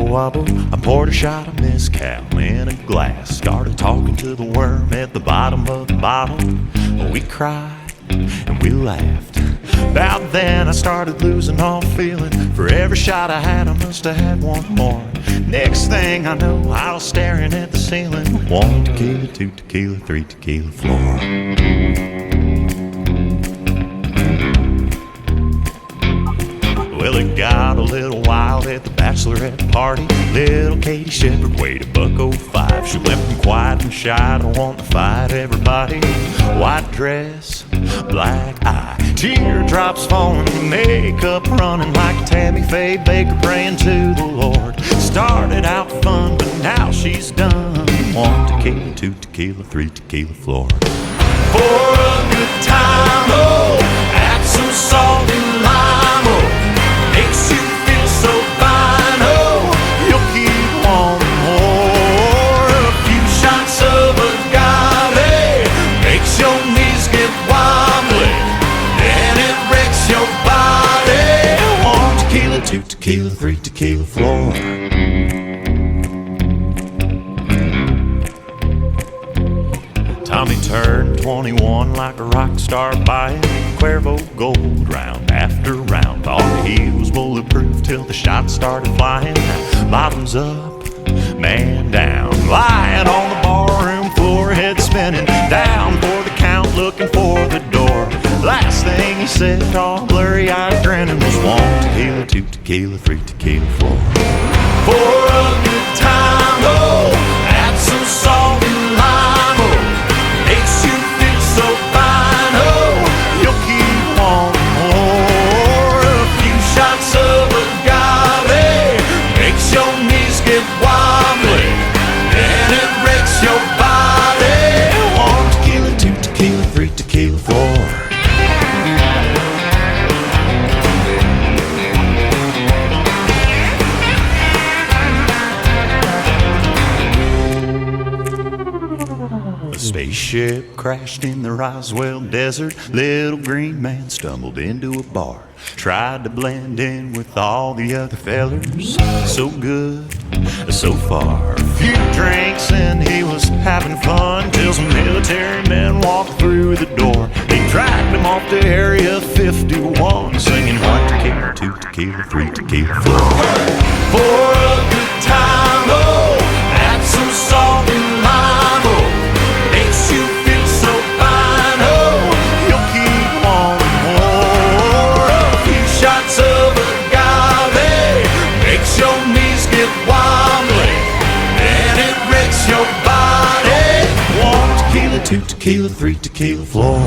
wobble. I poured a shot of mezcal in a glass. Started talking to the worm at the bottom of the bottle. We cried and we laughed. About then I started losing all feeling. For every shot I had, I must have had one more. Next thing I know, I was staring at the ceiling. 1 tequila, 2 tequila, 3 tequila, floor. Well, it got a little wild at the bachelorette party. Little Katie Shepherd weighed $105. She went from quiet and shy to want to fight everybody. White dress, black eye, teardrops falling, makeup running like Tammy Faye Baker praying to the Lord. Started out fun, but now she's done. 1 tequila, 2 tequila, 3 tequila, floor. For a good time, oh, add some salt and lime, oh, makes you feel so fine, oh, you'll keep wanting more. A few shots of agave makes your knees get wobbly, and it wrecks your body. 1 tequila, 2 tequila, 3 tequila, floor. Tommy turned 21 like a rock star, buying Cuervo gold round after round. Thought he was bulletproof till the shots started flying. Bottoms up, man down, lying on the barroom floor, head spinning, down for the count, looking for the door. Last thing he said, all blurry-eyed grinning, was 1 tequila, 2 tequila, 3 tequila, floor. For a good time, oh, add some salt and lime, oh, makes you feel so fine, oh, you'll keep wanting more. A few shots of agave makes your knees get wobbly, and it wrecks your body. 1 tequila, 2 tequila, 3 tequila, 4. Spaceship crashed in the Roswell desert. Little green man stumbled into a bar, tried to blend in with all the other fellers. So good, so far. A few drinks and he was having fun, till some military men walked through the door. They dragged him off to Area 51, singing 1 tequila, 2 tequila, 3 tequila, floor. For a good time, oh, add some salt and lime, oh, makes you feel so fine, oh, you'll keep wanting more. A few shots of agave makes your knees get wobbly, and it wrecks your body. 1 tequila, 2 tequila, 3 tequila, floor.